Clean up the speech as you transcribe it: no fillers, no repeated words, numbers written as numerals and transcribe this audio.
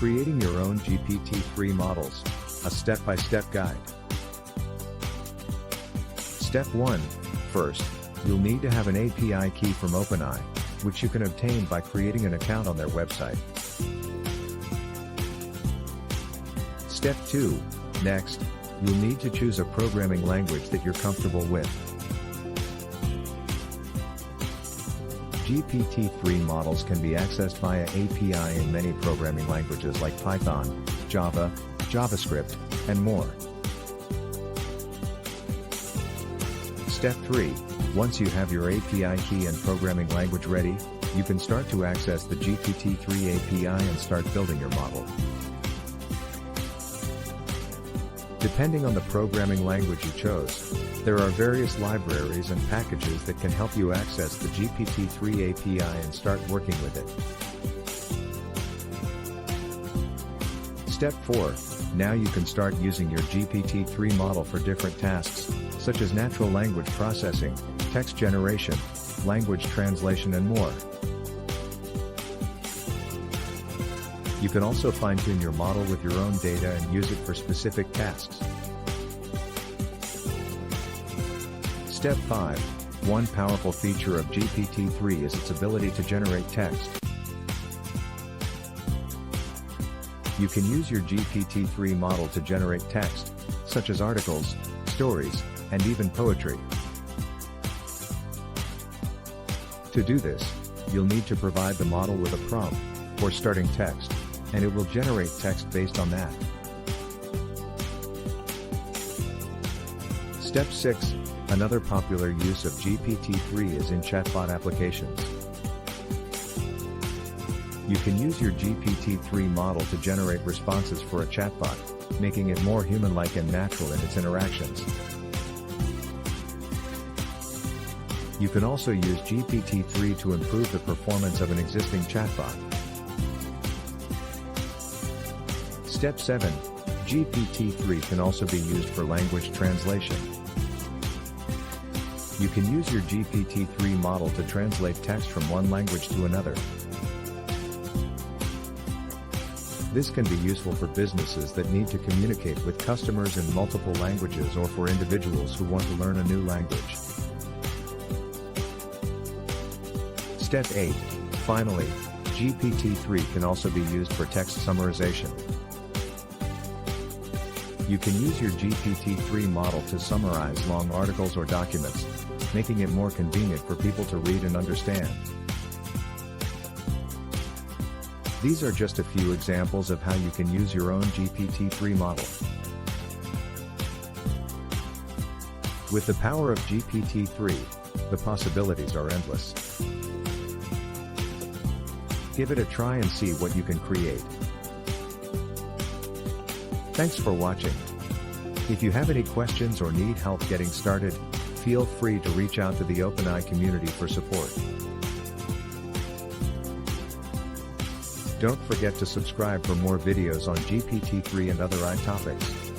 Creating your own GPT-3 models, a step-by-step guide. Step 1. First, you'll need to have an API key from OpenAl, which you can obtain by creating an account on their website. Step 2. Next, you'll need to choose a programming language that you're comfortable with. GPT-3 models can be accessed via API in many programming languages like Python, Java, JavaScript, and more. Step 3. Once you have your API key and programming language ready, you can start to access the GPT-3 API and start building your model. Depending on the programming language you chose, there are various libraries and packages that can help you access the GPT-3 API and start working with it. Step 4. Now you can start using your GPT-3 model for different tasks, such as natural language processing, text generation, language translation and more. You can also fine-tune your model with your own data and use it for specific tasks. Step 5. One powerful feature of GPT-3 is its ability to generate text. You can use your GPT-3 model to generate text, such as articles, stories, and even poetry. To do this, you'll need to provide the model with a prompt, or starting text, and it will generate text based on that. Step 6. Another popular use of GPT-3 is in chatbot applications. You can use your GPT-3 model to generate responses for a chatbot, making it more human-like and natural in its interactions. You can also use GPT-3 to improve the performance of an existing chatbot. Step 7. GPT-3 can also be used for language translation. You can use your GPT-3 model to translate text from one language to another. This can be useful for businesses that need to communicate with customers in multiple languages or for individuals who want to learn a new language. Step 8. Finally, GPT-3 can also be used for text summarization. You can use your GPT-3 model to summarize long articles or documents, making it more convenient for people to read and understand. These are just a few examples of how you can use your own GPT-3 model. With the power of GPT-3, the possibilities are endless. Give it a try and see what you can create. Thanks for watching. If you have any questions or need help getting started, feel free to reach out to the OpenAl community for support. Don't forget to subscribe for more videos on GPT-3 and other AI topics.